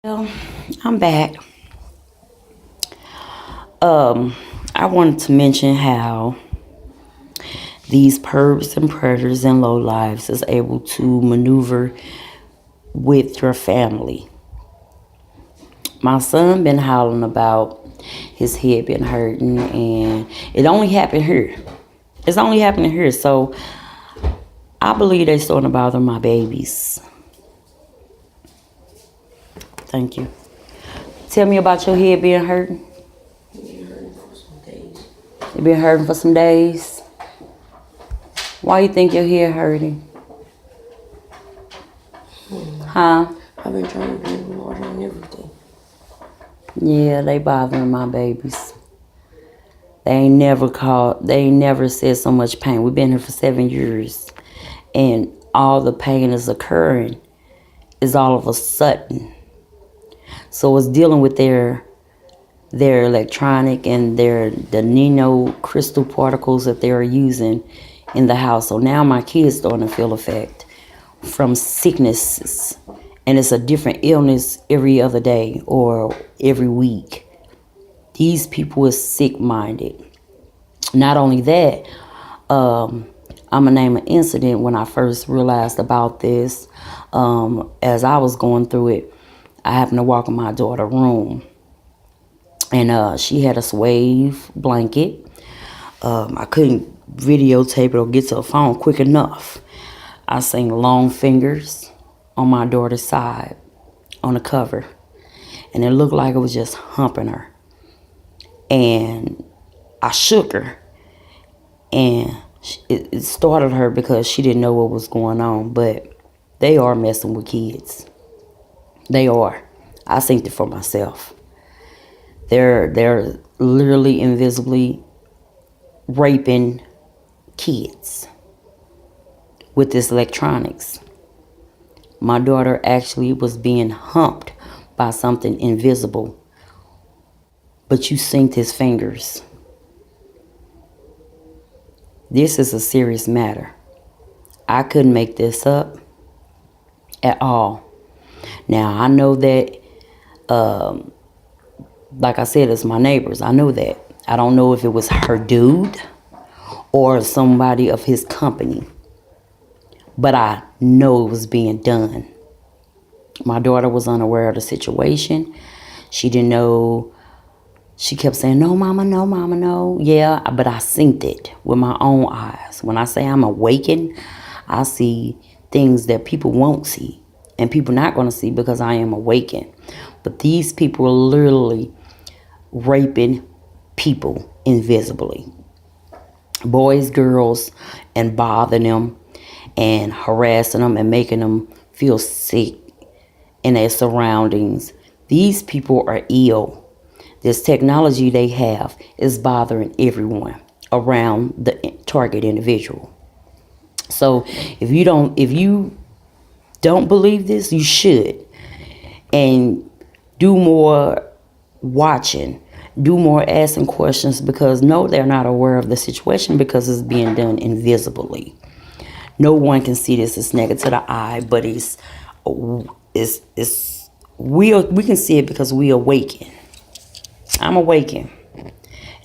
Well, I'm back. I wanted to mention how these perps and predators and lowlifes is able to maneuver with your family. My son been howling about his head been hurting, and it only happened here. It's only happening here, so I believe they starting to bother my babies. Thank you. Tell me about your head being hurting. It been hurting for some days. Why you think your head hurting? Huh? I've been trying to drink water and everything. Yeah, they bothering my babies. They ain't never said so much pain. We've been here for 7 years. And all the pain is occurring is all of a sudden. So it's dealing with their electronic and the nano crystal particles that they're using in the house. So now my kids starting to feel effect from sicknesses. And it's a different illness every other day or every week. These people are sick-minded. Not only that, I'm going to name an incident when I first realized about this. As I was going through it, I happened to walk in my daughter's room. And she had a swave blanket. I couldn't videotape it or get to a phone quick enough. I seen long fingers on my daughter's side on the cover. And it looked like it was just humping her. And I shook her. And it startled her because she didn't know what was going on. But they are messing with kids. They are. I seen it for myself. They're literally invisibly raping kids with this electronics. My daughter actually was being humped by something invisible, but you synced his fingers. This is a serious matter. I couldn't make this up at all. Now, I know that, like I said, it's my neighbors. I know that. I don't know if it was her dude or somebody of his company, but I know it was being done. My daughter was unaware of the situation. She didn't know. She kept saying, no, mama, no, mama, no. Yeah, but I synced it with my own eyes. When I say I'm awakened, I see things that people won't see and people not going to see because I am awakened. But these people are literally raping people invisibly. Boys, girls, and bothering them and harassing them and making them feel sick in their surroundings. These people are ill. This technology they have is bothering everyone around the target individual. So if you don't believe this, you should. And do more watching, do more asking questions, because no, they're not aware of the situation because it's being done invisibly. No one can see this. It's naked to the eye, but we can see it because we awaken. I'm awakened.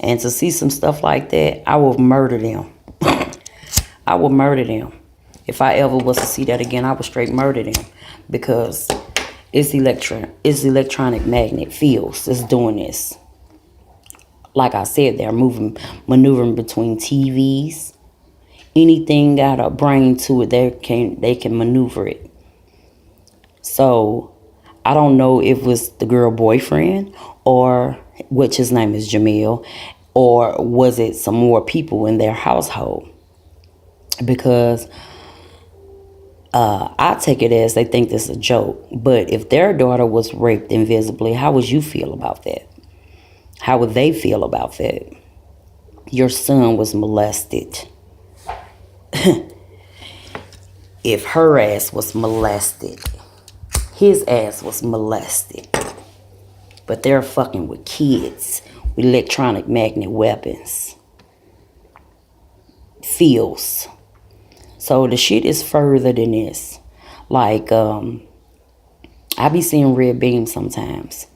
And to see some stuff like that, I will murder them. I will murder them. If I ever was to see that again, I would straight murder them because it's electronic magnet fields that's doing this. Like I said, they're maneuvering between TVs. Anything got a brain to it, they can maneuver it. So I don't know if it was the girl boyfriend or which his name is Jamil, or was it some more people in their household? Because I take it as they think this is a joke. But if their daughter was raped invisibly, how would you feel about that? How would they feel about that? Your son was molested. If her ass was molested, his ass was molested. But they're fucking with kids with electronic magnet weapons. Fields. So the shit is further than this. Like, I be seeing red beams sometimes.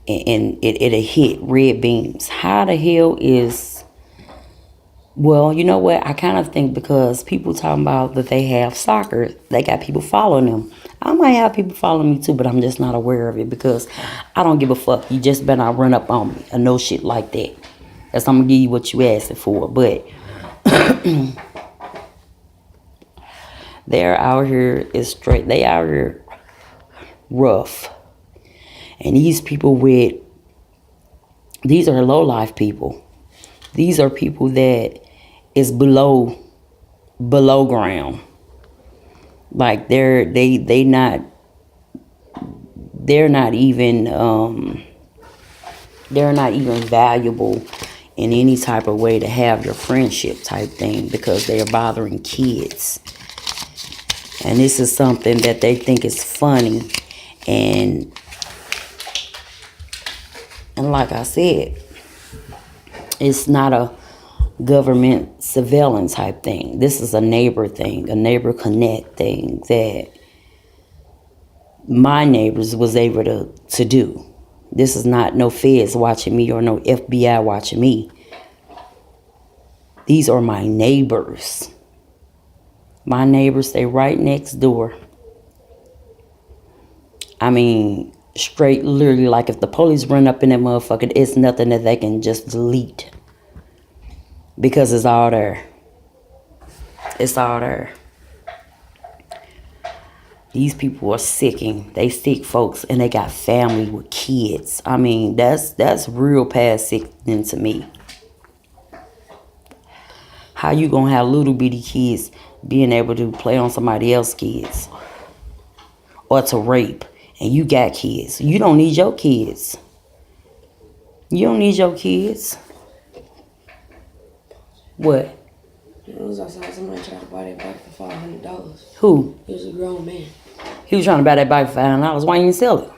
And it'll hit red beams. How the hell is... Well, you know what? I kind of think because people talking about that they have soccer, they got people following them. I might have people following me too, but I'm just not aware of it because I don't give a fuck. You just better not run up on me or no shit like that. That's I'm gonna give you what you asking for. But they're out here is straight. They out here rough. And these people these are low life people. These are people that is below ground. Like they're not even valuable in any type of way to have your friendship type thing because they are bothering kids. And this is something that they think is funny. And like I said, it's not a government surveillance type thing. This is a neighbor thing, a neighbor connect thing that my neighbors was able to do. This is not no feds watching me or no FBI watching me. These are my neighbors. My neighbors stay right next door. I mean, straight literally, like if the police run up in that motherfucker, it's nothing that they can just delete. Because it's all there. It's all there. These people are sicking. They sick folks and they got family with kids. I mean, that's real past sickening to me. How you gonna have little bitty kids being able to play on somebody else's kids? Or to rape. And you got kids. You don't need your kids. You don't need your kids. What? It was outside. Somebody tried to buy that bike for $500. Who? It was a grown man. He was trying to buy that bike for $500. Why you didn't sell it?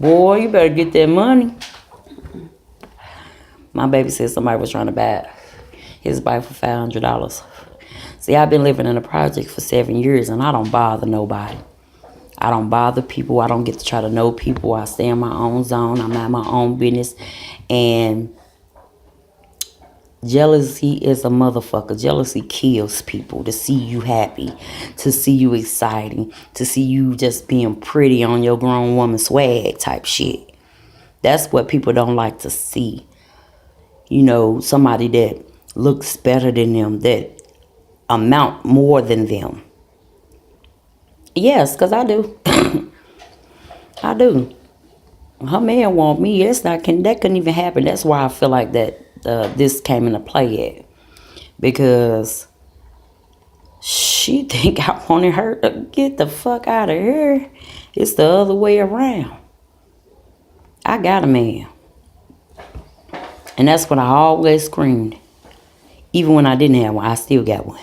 Boy, you better get that money. My baby said somebody was trying to buy his bike for $500. See, I've been living in a project for 7 years and I don't bother nobody. I don't bother people. I don't get to try to know people. I stay in my own zone. I'm at my own business. And jealousy is a motherfucker. Jealousy kills people. To see you happy, to see you exciting, to see you just being pretty on your grown woman swag type shit. That's what people don't like to see. You know, somebody that looks better than them, that amount more than them. Yes, because I do. I do. Her man want me. That couldn't even happen. That's why I feel like that this came into play at. Because she think I wanted her to get the fuck out of here. It's the other way around. I got a man. And that's what I always screamed. Even when I didn't have one, I still got one.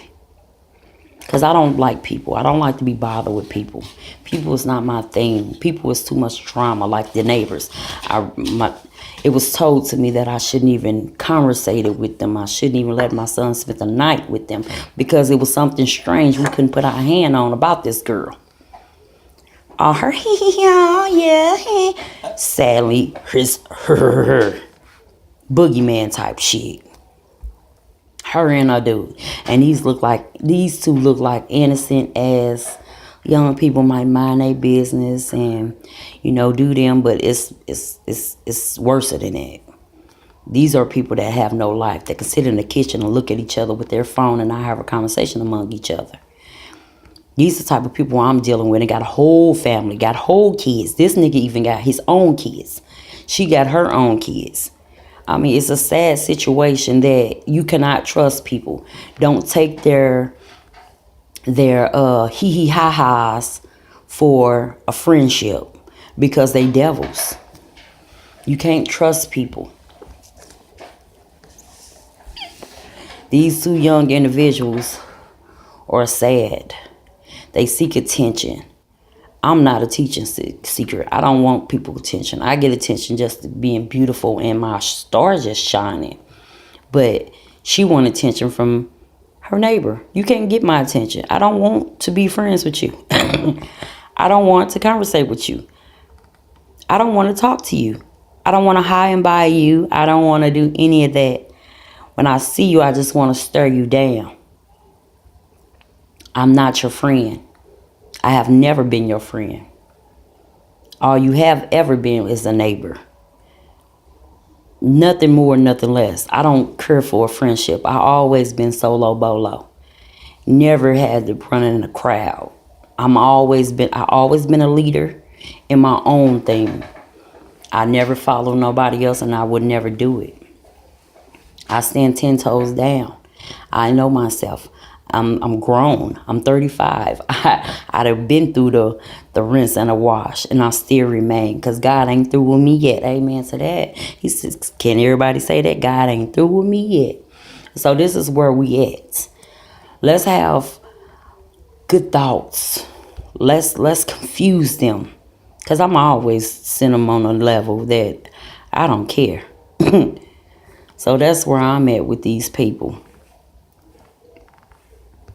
Because I don't like people. I don't like to be bothered with people. People is not my thing. People is too much trauma, like the neighbors. It was told to me that I shouldn't even conversate with them. I shouldn't even let my son spend the night with them. Because it was something strange we couldn't put our hand on about this girl. All her, yeah. Sadly, her boogeyman type shit. Her and her dude. And these two look like innocent as young people might mind their business and, you know, do them, but it's worse than that. These are people that have no life, that can sit in the kitchen and look at each other with their phone and not have a conversation among each other. These are the type of people I'm dealing with. They got a whole family, got whole kids. This nigga even got his own kids. She got her own kids. I mean, it's a sad situation that you cannot trust people. Don't take their hee-hee-ha-has for a friendship because they devils. You can't trust people. These two young individuals are sad. They seek attention. I'm not a teaching seeker. I don't want people's attention. I get attention just being beautiful and my star just shining. But she want attention from her neighbor. You can't get my attention. I don't want to be friends with you. I don't want to conversate with you. I don't want to talk to you. I don't want to high and by you. I don't want to do any of that. When I see you, I just want to stare you down. I'm not your friend. I have never been your friend. All you have ever been is a neighbor. Nothing more, nothing less. I don't care for a friendship. I always been solo bolo. Never had to run in a crowd. I always been a leader in my own thing. I never follow nobody else, and I would never do it. I stand 10 toes down. I know myself. I'm grown. I'm 35. I'd have been through the rinse and the wash, and I still remain, because God ain't through with me yet. Amen to that. He says, can everybody say that? God ain't through with me yet. So this is where we at. Let's have good thoughts. Let's confuse them, because I'm always send them on a level that I don't care. So that's where I'm at with these people.